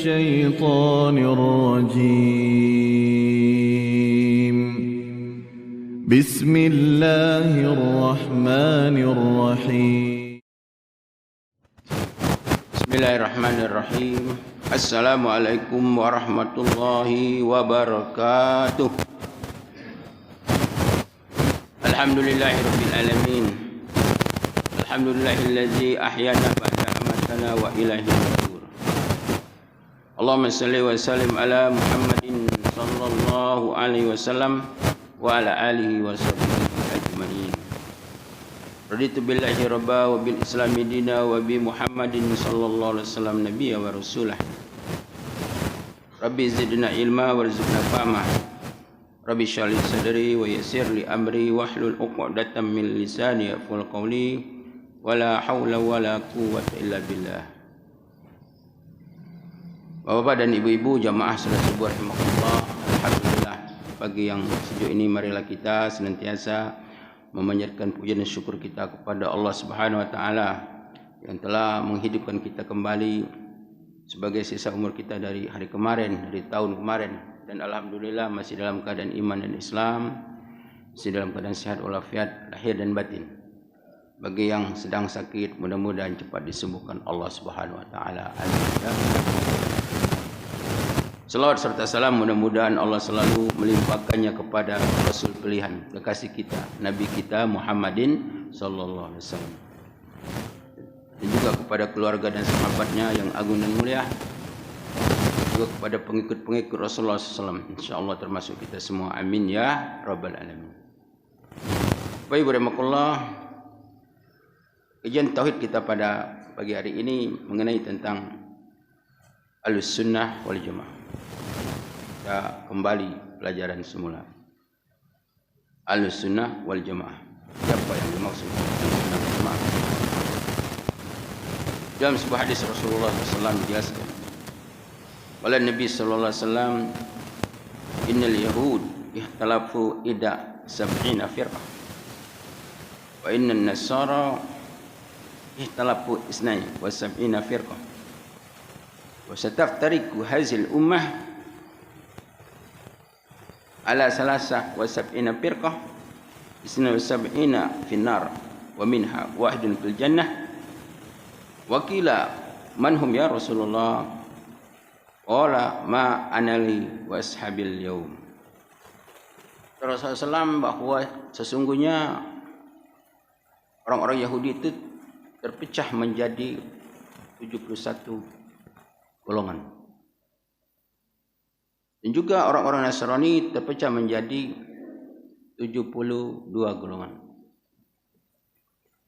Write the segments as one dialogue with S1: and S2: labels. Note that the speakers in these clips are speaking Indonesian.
S1: الشيطان الرجيم بسم الله الرحمن الرحيم
S2: بسم الله الرحمن الرحيم. Assalamualaikum warahmatullahi wabarakatuh. Alhamdulillahirabbil alamin. Alhamdulillahilladzi ahyana ba'da amatana wa ilaihi nusyur. Allahumma shalli wa sallim ala Muhammadin sallallahu alaihi wasallam wa ala alihi wa sahbihi ajmain. Raditu billahi rabba wa bil islami dina wa bi Muhammadin sallallahu alaihi wasallam nabiyya wa rasulah. Rabbi zidna ilma warzuqna fahma. Rabbi shrah li sadri wa yassir li amri wahlul 'uqdatam min lisani yafqahu qawli wala haula wala quwwata illa billah. Bapak-bapak dan ibu-ibu jamaah salat subuh rahimakumullah. Alhamdulillah, pagi yang sejuk ini marilah kita senantiasa memanjatkan puja dan syukur kita kepada Allah Subhanahu wa taala yang telah menghidupkan kita kembali sebagai sisa umur kita dari hari kemarin, dari tahun kemarin, dan alhamdulillah masih dalam keadaan iman dan Islam, masih dalam keadaan sehat walafiat lahir dan batin. Bagi yang sedang sakit, mudah-mudahan cepat disembuhkan Allah Subhanahu wa taala. Amin. Salawat serta salam mudah-mudahan Allah selalu melimpahkannya kepada Rasul pilihan, kekasih kita, Nabi kita Muhammadin sallallahu alaihi wasallam. Dan juga kepada keluarga dan sahabatnya yang agung dan mulia. Juga kepada pengikut-pengikut Rasulullah SAW. InsyaAllah termasuk kita semua. Amin ya Rabbal Alamin. Baik, barakallah. Kajian tauhid kita pada pagi hari ini mengenai tentang Ahlus-Sunnah wal Jamaah. Kita kembali pelajaran semula. Ahlus-Sunnah wal Jamaah. Siapa yang dimaksud Ahlus-Sunnah wal Jamaah? Dalam sebuah hadis Rasulullah SAW dijelaskan oleh Nabi sallallahu alaihi wasallam, innal yahud ihtalafu ida sab'ina firqah wa innan nasara ihtalafu isnai wa sab'ina firqah wa sataftariqu hazil ummah ala salasa wa sab'ina firqah isna wa sab'ina finnar wa minha wahidun fil jannah. Wakila manhum ya Rasulullah, qala ma anali wa ashabil yaum. Rasulullah SAW bahwa sesungguhnya orang-orang Yahudi itu terpecah menjadi 71 golongan. Dan juga orang-orang Nasrani terpecah menjadi 72 golongan.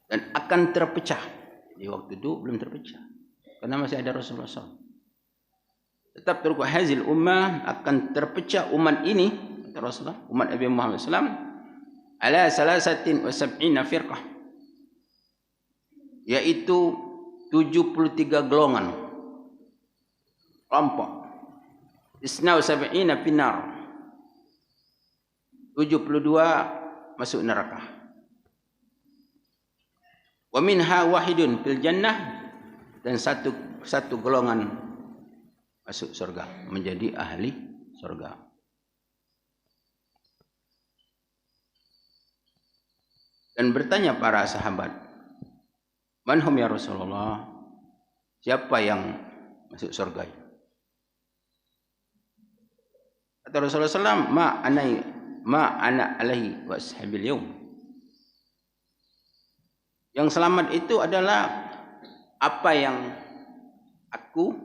S2: Dan akan terpecah. Di waktu itu belum terpecah karena masih ada Rasulullah SAW. Tetap teruk hazil ummah, akan terpecah umat ini, kata Rasulullah, umat Nabi Muhammad SAW, ala salasatin wa sab'ina firqah, yaitu 73 golongan kelompok. Isna wa sab'ina finnar, 72 masuk neraka. Wa minha wahidun fil jannah, dan satu golongan masuk surga, menjadi ahli surga. Dan bertanya para sahabat, manhum ya Rasulullah, siapa yang masuk surga? Kata Rasulullah SAW, ma ana alaihi wa ashabil yaum. Yang selamat itu adalah apa yang aku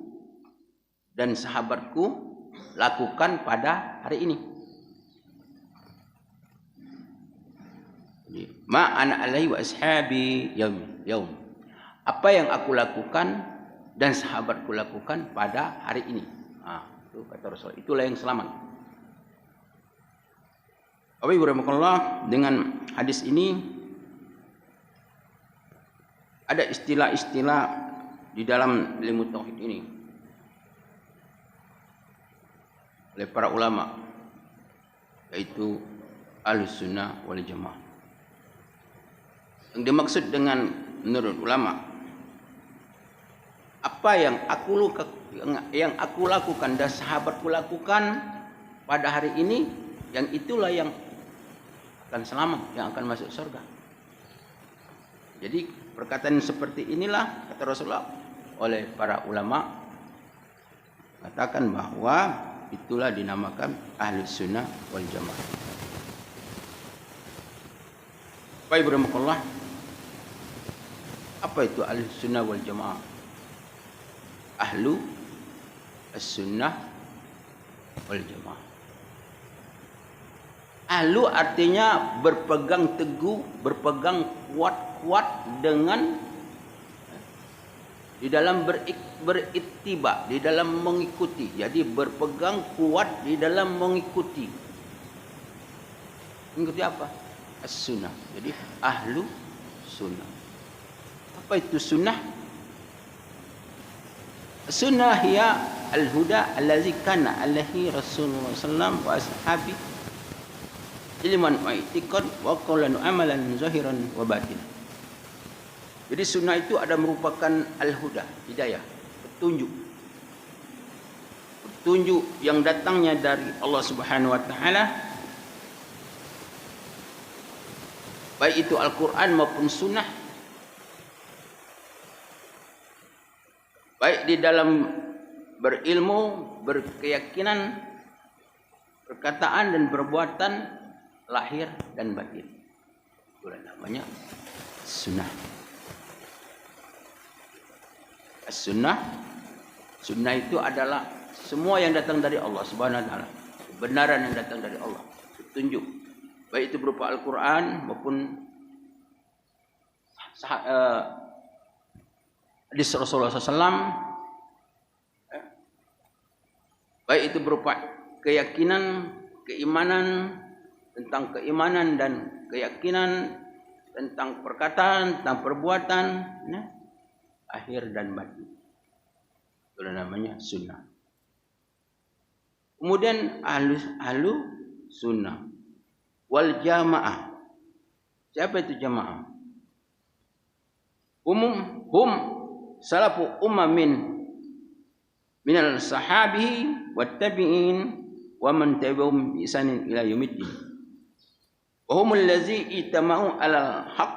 S2: dan sahabatku lakukan pada hari ini. Ma ana alaihi wa ashabi yaum. Apa yang aku lakukan dan sahabatku lakukan pada hari ini. Itu kata Rasul. Itulah yang selamat. Bapak Ibu rahimakumullah, dengan hadis ini ada istilah-istilah di dalam ilmu tauhid ini oleh para ulama, yaitu Ahlus-Sunnah wal Jamaah. Yang dimaksud dengan menurut ulama apa yang aku lakukan dan sahabatku lakukan pada hari ini, yang itulah yang akan selamat, yang akan masuk surga. Jadi perkataan seperti inilah kata Rasulullah oleh para ulama katakan bahwa itulah dinamakan Ahlus Sunnah wal Jamaah. Baik, berahmatullah. Apa itu Ahlus Sunnah wal Jamaah? Ahlu As-Sunnah wal Jamaah. Ahlu artinya berpegang teguh, berpegang kuat-kuat dengan di dalam berittiba, di dalam mengikuti. Jadi berpegang kuat di dalam mengikuti. Mengikuti apa? As-Sunnah. Jadi ahlu sunnah. Apa itu sunnah? Sunnah hiya al-huda allazi kana alaihi Rasulullah sallallahu wa ashabi ilman wa i'tiqad wa qawlan amalan zahiran wa batin. Jadi sunnah itu ada merupakan al-huda, hidayah, petunjuk. Petunjuk yang datangnya dari Allah Subhanahu wa taala, baik itu Al-Qur'an maupun sunnah, baik di dalam berilmu, berkeyakinan, perkataan dan perbuatan, lahir dan batin. Itulah namanya sunnah. As-sunnah, sunnah itu adalah semua yang datang dari Allah Subhanahu wa taala, kebenaran yang datang dari Allah, petunjuk, baik itu berupa Al-Qur'an maupun hadis Rasulullah SAW, baik itu berupa keyakinan, keimanan, tentang keimanan dan keyakinan, tentang perkataan, tentang perbuatan, akhir dan batin. Itu namanya sunnah. Kemudian ahlu sunnah wal jamaah. Siapa itu jamaah? Hum salafu ummamin minal sahabi wat tabi'in wa man tabi'ahum bi ihsanin ila yaumiddin. Wa humul ladzi itama'u 'alal haqq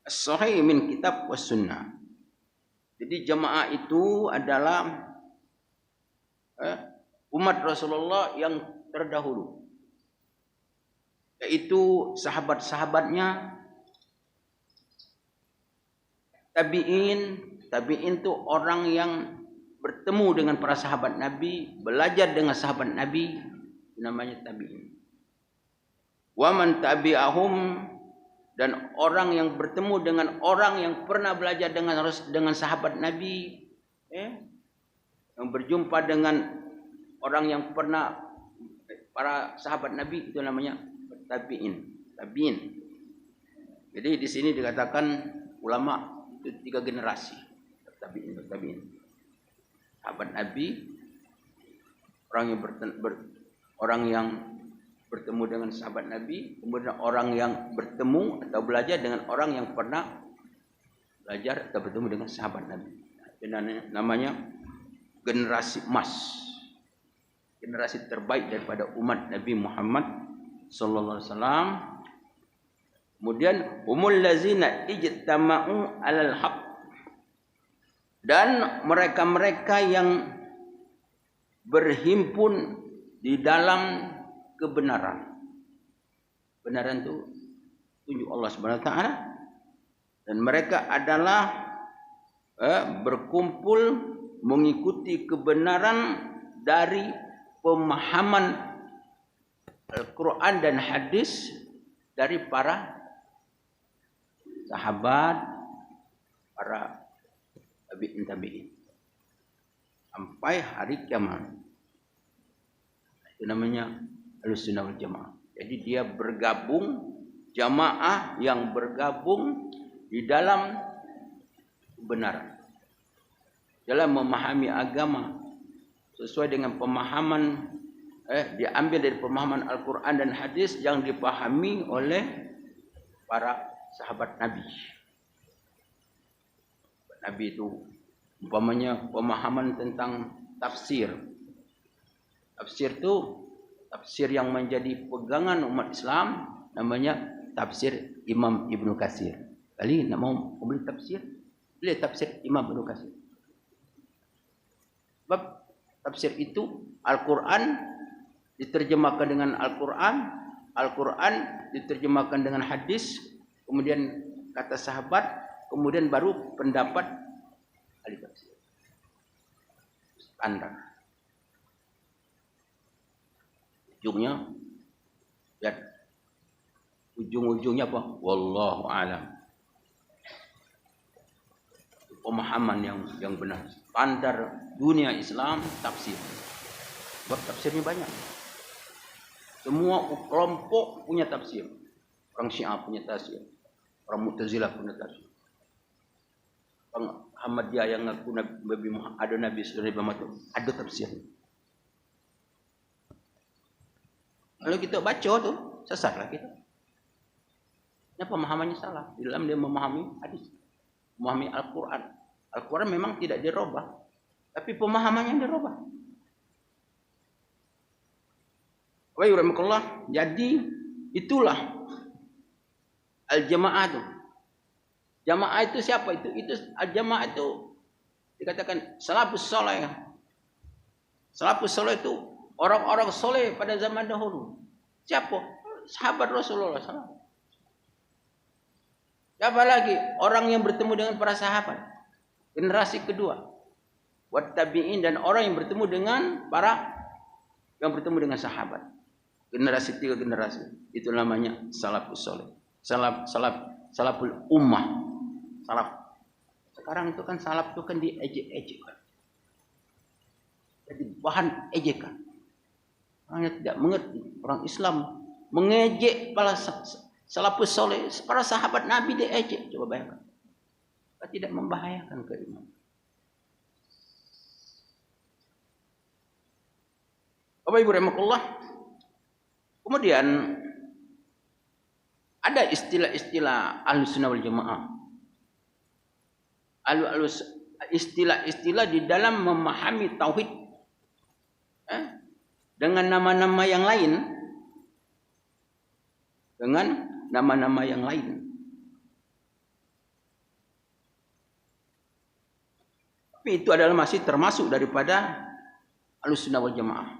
S2: as-sahih min kitab was sunnah. Jadi jamaah itu adalah umat Rasulullah yang terdahulu, yaitu sahabat-sahabatnya, tabi'in. Tabi'in itu orang yang bertemu dengan para sahabat Nabi, belajar dengan sahabat Nabi, namanya tabi'in. Wa man tabi'ahum, dan orang yang bertemu dengan orang yang pernah belajar dengan sahabat Nabi, yang berjumpa dengan orang yang pernah para sahabat Nabi, itu namanya tabi'in. Tabi'in. Jadi di sini dikatakan ulama itu 3 generasi. Tabi'in. Sahabat Nabi, orang yang bertemu dengan sahabat Nabi, kemudian orang yang bertemu atau belajar dengan orang yang pernah belajar atau bertemu dengan sahabat Nabi. Itu namanya generasi emas. Generasi terbaik daripada umat Nabi Muhammad sallallahu alaihi wasallam. Kemudian umul lazina ijtama'u 'alal haqq, dan mereka-mereka yang berhimpun di dalam kebenaran. Kebenaran itu tunjuk Allah Subhanahu wa taala, dan mereka adalah berkumpul mengikuti kebenaran dari pemahaman Al-Quran dan hadis dari para sahabat, para tabi'in sampai hari kiamat. Itu namanya Ahlussunnah wal Jamaah. Jadi dia bergabung, jamaah yang bergabung di dalam kebenaran, dalam memahami agama sesuai dengan pemahaman diambil dari pemahaman Al-Quran dan hadis yang dipahami oleh para sahabat Nabi. Nabi itu Umpamanya pemahaman tentang tafsir. Tafsir itu tafsir yang menjadi pegangan umat Islam, namanya tafsir Imam Ibnu Katsir. Kali nak mau beli tafsir, beli tafsir Imam Ibnu Katsir. Sebab tafsir itu Al-Quran diterjemahkan dengan Al-Quran, Al-Quran diterjemahkan dengan hadis, kemudian kata sahabat, kemudian baru pendapat ahli tafsir. Standar. Ujungnya, lihat ujung-ujungnya apa? Wallahu a'lam. Pemahaman yang benar. Standar dunia Islam tafsir. Sebab tafsirnya banyak. Semua kelompok punya tafsir. Orang Syiah punya tafsir. Orang Mu'tazilah punya tafsir. Orang Ahmadiyah yang ngaku Nabi Muhammad, ada Nabi sallallahu alaihi wasallam, ada tafsir. Kalau kita baca tuh, sesatlah kita. Ya, pemahamannya salah. Di dalam dia memahami hadis, memahami Al-Quran. Al-Quran memang tidak dirubah, tapi pemahamannya dirubah. Wa'alaikumsalam. Jadi itulah al-jamaah itu. Jamaah itu siapa itu? Itu al-jamaah itu dikatakan salafus saleh. Salafus saleh itu orang-orang soleh pada zaman dahulu. Siapa? Sahabat Rasulullah SAW. Siapa lagi? Orang yang bertemu dengan para sahabat. Generasi kedua. Wattabi'in, dan orang yang bertemu dengan sahabat. Generasi 3 generasi. Itu namanya salafus saleh. Salaful ummah. Salaf. Sekarang itu kan salaf itu kan diejek-ejekkan. Jadi bahan ejekan. Orang yang tidak mengerti, orang Islam mengejek para salafus saleh, para sahabat Nabi diejek. Coba bayangkan. Kita tidak membahayakan keimanan. Bapak Ibu rahimakumullah. Kemudian ada istilah-istilah Ahlussunnah wal Jamaah. Istilah-istilah di dalam memahami tauhid dengan nama-nama yang lain. Dengan nama-nama yang lain. Tapi itu adalah masih termasuk daripada Ahlussunnah wal Jamaah.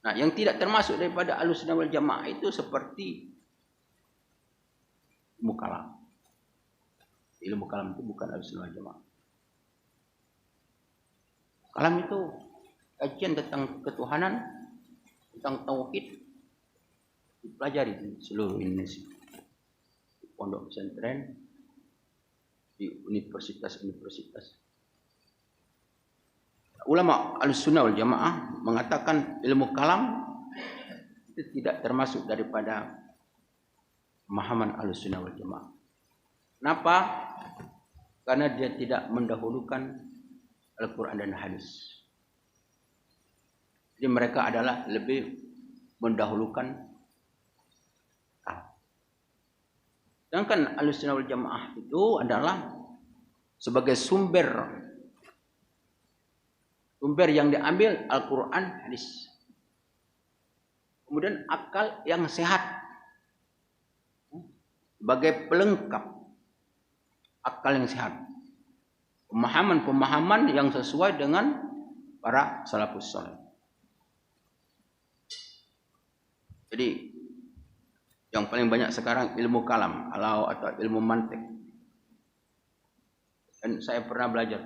S2: Nah, yang tidak termasuk daripada Ahlussunnah wal Jamaah itu seperti ilmu kalam. Ilmu kalam itu bukan Ahlussunnah wal Jamaah. Kalam itu kajian tentang ketuhanan, tentang tauhid, dipelajari di seluruh Indonesia. Di pondok pesantren, di universitas-universitas. Ulama Ahlussunnah wal Jamaah mengatakan ilmu kalam itu tidak termasuk daripada pemahaman Ahlussunnah wal Jamaah. Kenapa? Karena dia tidak mendahulukan Al-Quran dan hadis. Jadi mereka adalah lebih mendahulukan kalam. Sedangkan Ahlussunnah wal Jamaah itu adalah sebagai sumber yang diambil Al-Quran, hadis. Kemudian akal yang sehat sebagai pelengkap akal yang sehat. Pemahaman-pemahaman yang sesuai dengan para salafus saleh. Jadi yang paling banyak sekarang ilmu kalam atau ilmu mantik. Dan saya pernah belajar,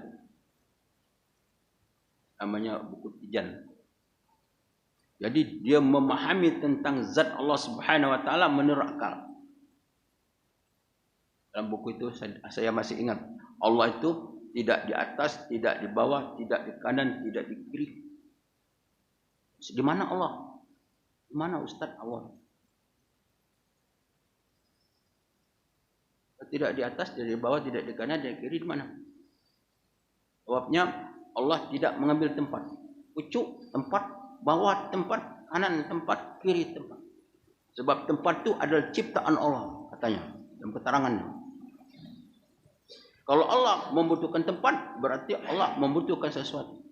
S2: namanya buku Tijan. Jadi dia memahami tentang zat Allah Subhanahu wa taala menurut akal. Dalam buku itu saya masih ingat, Allah itu tidak di atas, tidak di bawah, tidak di kanan, tidak di kiri. Di mana Allah? Di mana Ustaz Allah? Tidak di atas, tidak di bawah, tidak di kanan, tidak di kiri, di mana? Jawabnya, Allah tidak mengambil tempat. Pucuk tempat, bawah tempat, kanan tempat, kiri tempat. Sebab tempat itu adalah ciptaan Allah, katanya dalam keterangannya. Kalau Allah membutuhkan tempat, berarti Allah membutuhkan sesuatu.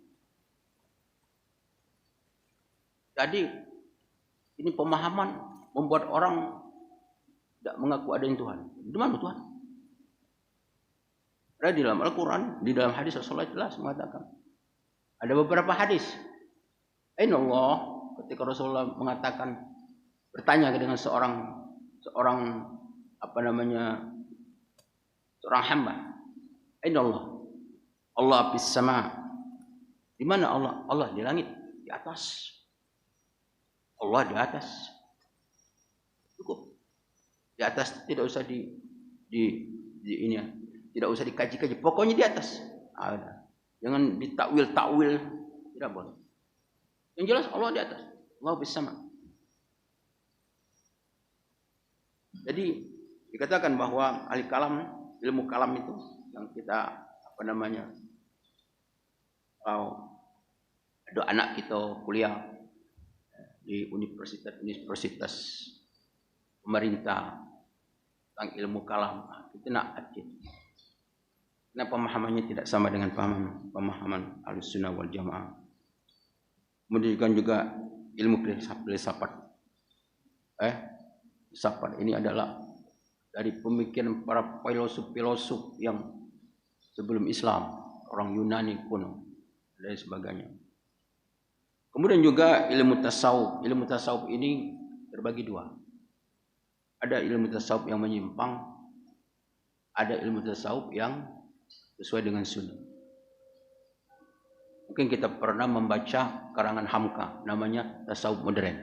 S2: Jadi ini pemahaman membuat orang tidak mengaku adanya Tuhan. Di mana Tuhan? Ada di dalam Al-Quran, di dalam hadis Rasulullah jelas mengatakan. Ada beberapa hadis. Aina Allah, ketika Rasulullah mengatakan, bertanya dengan seorang seorang hamba. Aina Allah? Allah fis sama. Di mana Allah? Allah di langit, di atas. Allah di atas. Cukup. Di atas tidak usah di ini ya. Tidak usah dikaji-kaji. Pokoknya di atas. Ada. Jangan ditakwil-takwil. Tidak boleh. Yang jelas Allah di atas. Allah fis sama. Jadi dikatakan bahwa ahli kalam, ilmu kalam itu yang kita kalau ada anak kita kuliah di universitas pemerintah tentang ilmu kalam, kita nak acit. Karena pemahamannya tidak sama dengan pemahaman Ahlussunnah wal Jamaah. Kemudian juga ilmu filsafat. Filsafat ini adalah dari pemikiran para filosof yang sebelum Islam, orang Yunani kuno dan sebagainya. Kemudian juga ilmu tasawuf. Ilmu tasawuf ini terbagi dua. Ada ilmu tasawuf yang menyimpang, ada ilmu tasawuf yang sesuai dengan sunnah. Mungkin kita pernah membaca karangan Hamka, namanya tasawuf modern.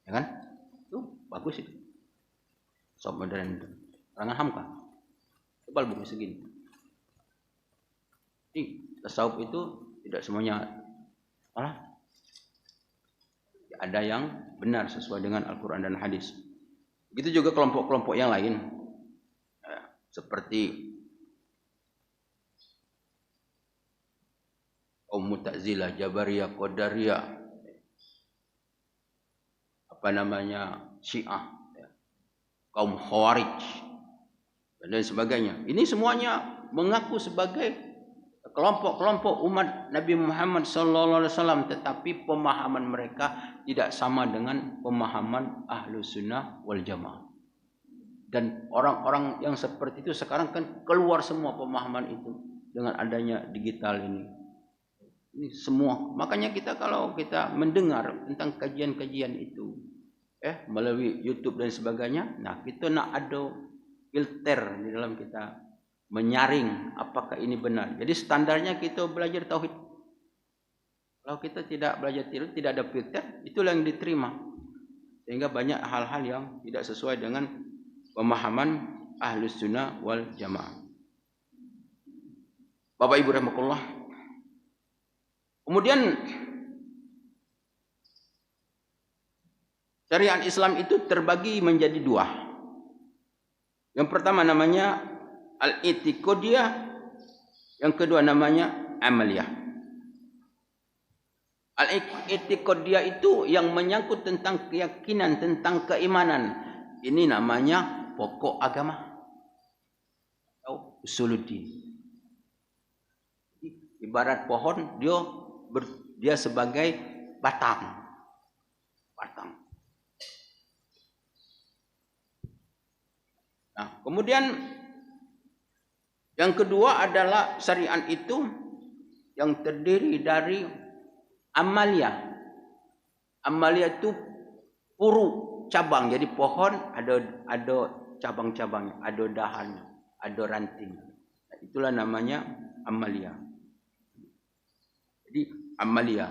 S2: Ya kan? Itu bagus itu. Tasawuf modern itu. Karangan Hamka. Tebal buku segini. Jadi tasawuf itu tidak semuanya salah. Ada yang benar sesuai dengan Al-Quran dan hadis. Begitu juga kelompok-kelompok yang lain. Seperti kaum Mu'tazilah, Jabariyah, Qadariyah, Syiah, kaum Khawarij, dan sebagainya. Ini semuanya mengaku sebagai kelompok-kelompok umat Nabi Muhammad SAW, tetapi pemahaman mereka tidak sama dengan pemahaman Ahlussunnah wal Jamaah. Dan orang-orang yang seperti itu sekarang kan keluar semua pemahaman itu dengan adanya digital ini. Ini semua. Makanya kalau kita mendengar tentang kajian-kajian itu, melalui YouTube dan sebagainya, nah kita nak ada filter di dalam kita menyaring apakah ini benar. Jadi standarnya kita belajar tauhid. Kalau kita tidak belajar tauhid, tidak ada filter, itulah yang diterima. Sehingga banyak hal-hal yang tidak sesuai dengan pemahaman Ahlussunnah wal Jamaah. Bapak Ibu rahimakumullah. Kemudian syariat Islam itu terbagi menjadi dua. Yang pertama namanya al-i'tiqadiyah, yang kedua namanya amaliyah. Al-i'tiqadiyah itu yang menyangkut tentang keyakinan, tentang keimanan. Ini namanya pokok agama atau usuluddin. Ibarat pohon, dia sebagai batang. Nah, kemudian yang kedua adalah syariat itu yang terdiri dari amaliyah. Amaliyah itu puru, cabang. Jadi pohon ada cabang-cabangnya, ada dahannya, ada rantingnya. Nah, itulah namanya amaliyah. Jadi amaliyah.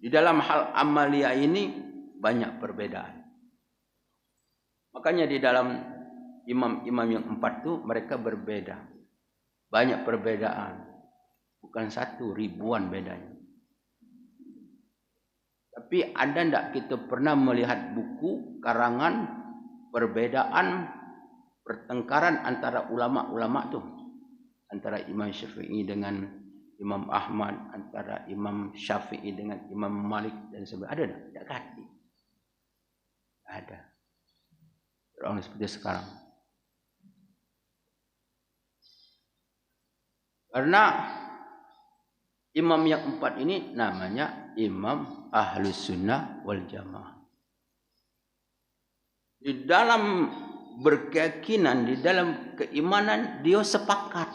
S2: Di dalam hal amaliyah ini banyak perbedaan. Makanya di dalam imam-imam yang 4 itu mereka berbeda. Banyak perbedaan. Bukan 1, ribuan bedanya. Tapi ada enggak kita pernah melihat buku karangan perbedaan pertengkaran antara ulama-ulama tuh? Antara Imam Syafi'i dengan Imam Ahmad, antara Imam Syafi'i dengan Imam Malik dan sebagainya. Ada enggak? Tidak ada. Ada. Orang seperti sekarang. Karena imam yang 4 ini namanya imam Ahlus Sunnah wal Jamaah. Di dalam berkeyakinan, di dalam keimanan, dia sepakat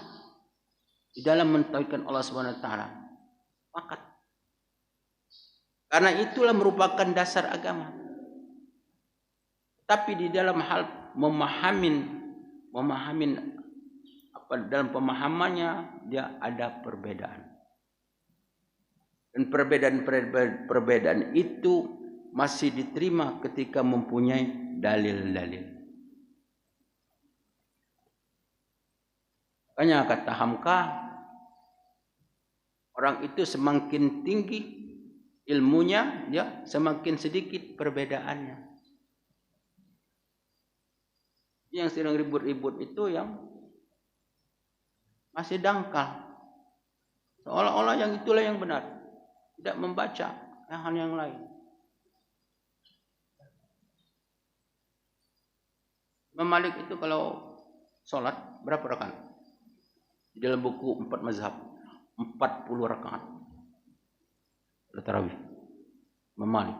S2: di dalam mentauhidkan Allah Subhanahu wa taala. Sepakat. Karena itulah merupakan dasar agama. Tapi di dalam hal memahamin apa dalam pemahamannya dia ada perbedaan. Dan perbedaan itu masih diterima ketika mempunyai dalil-dalil. Makanya kata Hamka, orang itu semakin tinggi ilmunya, ya semakin sedikit perbedaannya. Yang sedang ribut-ribut itu yang masih dangkal, seolah-olah yang itulah yang benar, tidak membaca hal yang lain. Imam Malik itu kalau sholat berapa rakaat? Di dalam buku 4 mazhab 40 rakaat. Tarawih. Imam Malik.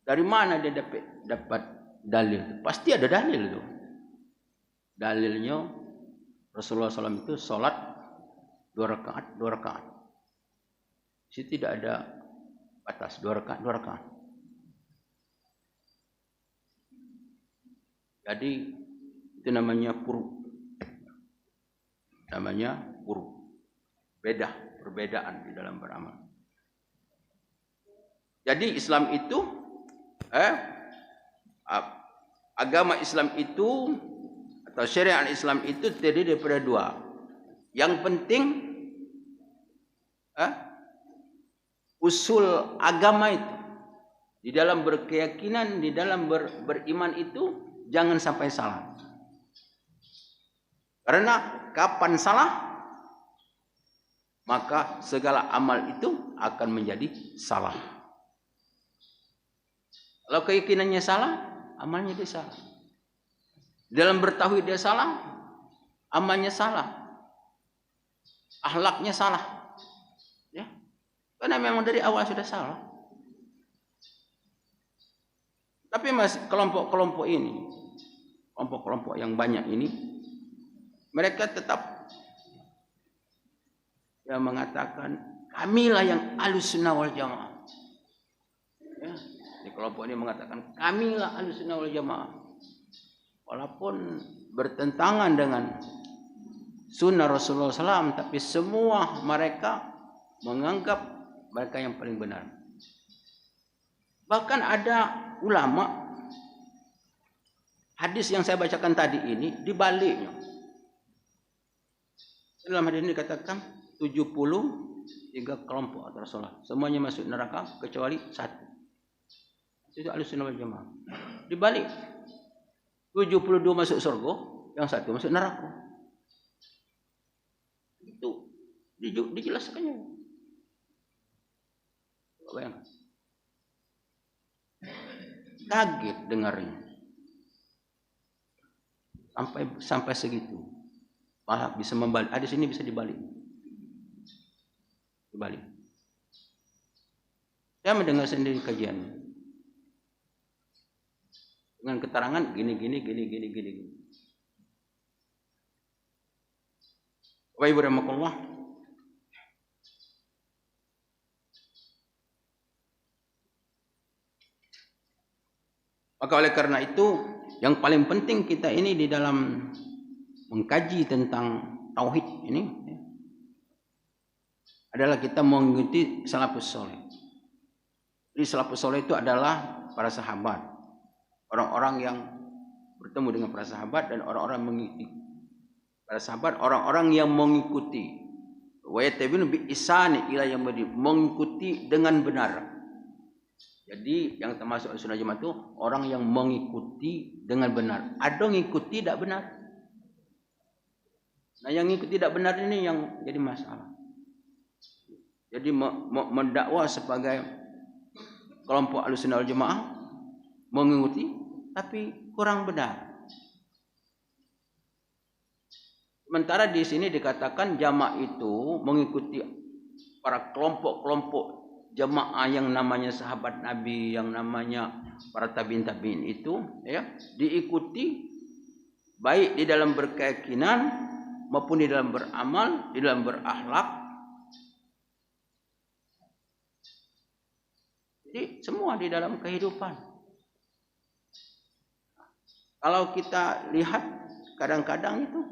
S2: Dari mana dia dapat dalil? Pasti ada dalil itu. Dalilnya Rasulullah SAW itu sholat 2 rakaat, 2 rakaat. Situ tidak ada batas 2 rakaat, 2 rakaat. Jadi itu namanya furu. Namanya furu. Perbedaan di dalam beramal. Jadi Islam itu agama Islam itu atau syariat Islam itu terdiri daripada 2. Yang penting usul agama itu di dalam berkeyakinan, di dalam beriman itu jangan sampai salah. Karena kapan salah, maka segala amal itu akan menjadi salah. Kalau keyakinannya salah, amalnya dia salah. Dalam bertauhid dia salah, amalnya salah. Akhlaknya salah. Ya. Karena memang dari awal sudah salah. Tapi masih kelompok-kelompok ini, kelompok-kelompok yang banyak ini, mereka tetap yang mengatakan kamilah yang Ahlus Sunnah wal Jamaah. Ya, di kelompok ini mengatakan kamilah Ahlus Sunnah wal Jamaah. Walaupun bertentangan dengan sunnah Rasulullah SAW, tapi semua mereka menganggap mereka yang paling benar. Bahkan ada ulama, hadis yang saya bacakan tadi ini dibaliknya. Dalam hadis ini dikatakan 73 kelompok antara Rasulullah, semuanya masuk neraka kecuali 1. Itu Ahlus Sunnah wal Jamaah. Dibalik, 72 masuk surga, yang 1 masuk neraka. Itu dijelaskannya. Bayangkan. Kaget dengarnya. Sampai segitu. Malah bisa membalik. Hadis ini bisa dibalik. Saya mendengar sendiri kajian. Dengan keterangan gini. Wa ibu rahmatullah. Maka oleh karena itu, yang paling penting kita ini di dalam mengkaji tentang tauhid ini adalah kita mengikuti salafus saleh. Jadi salafus saleh itu adalah para sahabat, orang-orang yang bertemu dengan para sahabat dan orang-orang mengikuti para sahabat, orang-orang yang mengikuti wa yatabinu bi ihsani ila yaumil, mengikuti dengan benar. Jadi yang termasuk sunnah jamaah itu orang yang mengikuti dengan benar. Ada ngikuti tidak benar. Nah yang ngikuti tidak benar ini yang jadi masalah. Jadi mendakwa sebagai kelompok Ahlussunnah wal Jamaah, mengikuti tapi kurang benar. Sementara di sini dikatakan jamaah itu mengikuti para kelompok-kelompok jamaah yang namanya sahabat Nabi, yang namanya para tabi'in itu, ya, diikuti baik di dalam berkeyakinan maupun di dalam beramal, di dalam berakhlak. Jadi semua di dalam kehidupan. Kalau kita lihat kadang-kadang itu,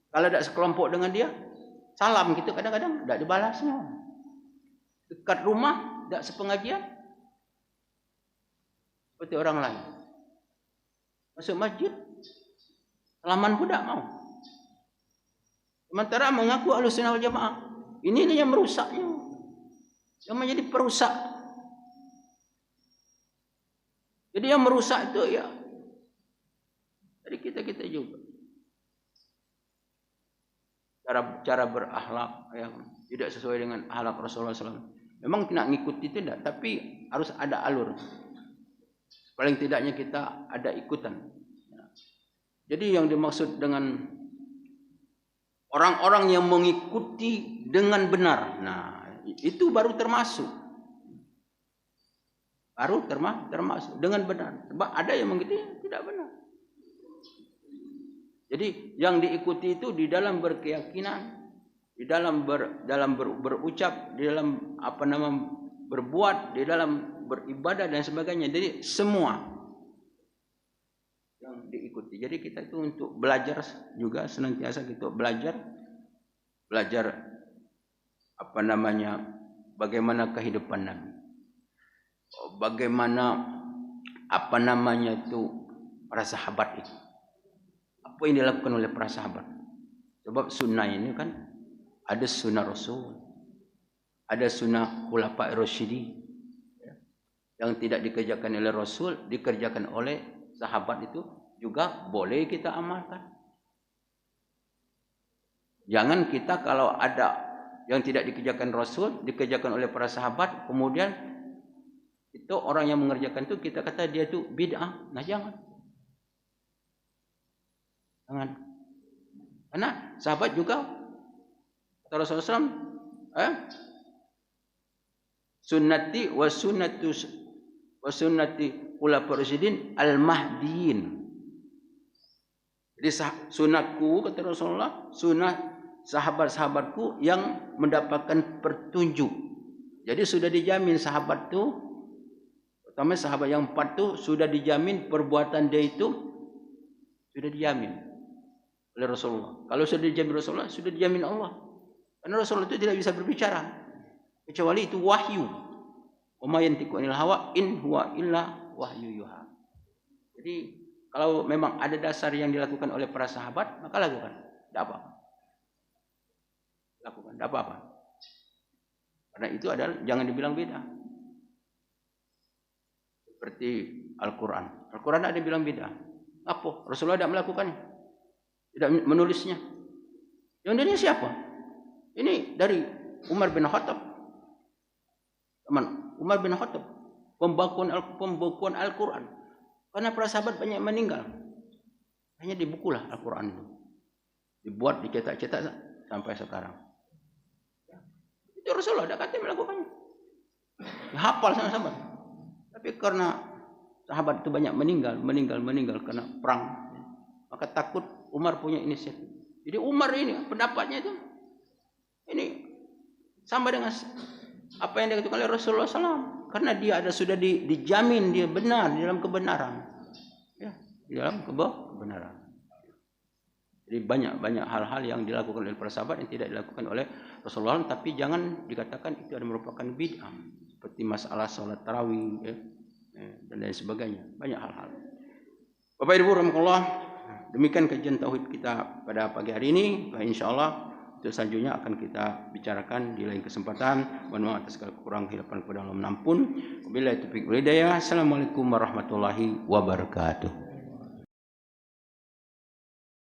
S2: kalau tidak sekelompok dengan dia, salam gitu kadang-kadang tidak dibalasnya. Dekat rumah tidak sepengajian, seperti orang lain. Masuk masjid, salaman pun tidak mau. Sementara mengaku Ahlussunnah wal Jamaah. Ini yang merusaknya, yang menjadi perusak. Jadi yang merusak itu ya dari kita juga. Cara berakhlak yang tidak sesuai dengan akhlak Rasulullah SAW. Memang nak ngikuti itu tidak, tapi harus ada alur. Paling tidaknya kita ada ikutan. Jadi yang dimaksud dengan orang-orang yang mengikuti dengan benar, nah itu baru termasuk. Baru termasuk dengan benar. Sebab ada yang mengikuti tidak benar. Jadi yang diikuti itu di dalam berkeyakinan, di dalam berucap, di dalam berbuat, di dalam beribadah dan sebagainya. Jadi semua yang diikuti. Jadi kita itu untuk belajar juga senantiasa gitu belajar bagaimana kehidupan Nabi. Bagaimana para sahabat itu. Apa yang dilakukan oleh para sahabat? Sebab sunnah ini kan ada sunnah Rasul, ada sunnah Khulafa'i Rasyidin, yang tidak dikerjakan oleh Rasul, dikerjakan oleh sahabat itu juga boleh kita amalkan. Jangan kita kalau ada yang tidak dikerjakan Rasul, dikerjakan oleh para sahabat, kemudian itu orang yang mengerjakan itu kita kata dia itu bid'ah. Nah jangan. Karena sahabat juga kata Rasulullah SAW, sunnati wa sunnati khulafa'i rasyidin al-mahdiyin. Jadi sunatku kata Rasulullah, sunnah sahabat-sahabatku yang mendapatkan petunjuk. Jadi sudah dijamin sahabat itu, terutama sahabat yang 4 itu sudah dijamin perbuatan dia itu sudah dijamin oleh Rasulullah. Kalau sudah dijamin Rasulullah, sudah dijamin Allah. Karena Rasulullah itu tidak bisa berbicara kecuali itu wahyu. Wa ma yantiqu anil hawa in huwa illa wahyu yuha. Jadi kalau memang ada dasar yang dilakukan oleh para sahabat, maka lakukan. Tidak apa-apa. Lakukan, tidak apa-apa. Karena itu adalah jangan dibilang beda. Seperti Al-Quran. Al-Quran ada bilang beda. Apa? Rasulullah tidak melakukannya. Tidak menulisnya. Yang ini siapa? Ini dari Umar bin Khattab. Teman, Umar bin Khattab. Pembukuan Al-Quran. Karena para sahabat banyak meninggal. Hanya di bukulah Al-Quran itu. Dibuat, dicetak-cetak sampai sekarang. Itu Rasulullah tidak kata melakukannya. Hafal sama sahabat. Tapi karena sahabat itu banyak meninggal karena perang. Maka takut Umar punya inisiatif. Jadi Umar ini pendapatnya itu ini sama dengan apa yang dikatakan oleh Rasulullah SAW. Karena dia sudah dijamin dia benar di dalam kebenaran. Ya, di dalam kebenaran. Jadi banyak hal-hal yang dilakukan oleh para sahabat yang tidak dilakukan oleh Rasulullah. Tapi jangan dikatakan itu adalah merupakan bid'ah. Seperti masalah sholat tarawih, ya, dan lain sebagainya. Banyak hal-hal. Bapak Ibu rahmatullah, demikian kajian tauhid kita pada pagi hari ini. Insyaallah itu selanjutnya akan kita bicarakan di lain kesempatan. Mohon maaf atas kekurangan hidupan kepada Allah menampun. Wabillahi taufiq wal hidayah. Assalamualaikum warahmatullahi wabarakatuh.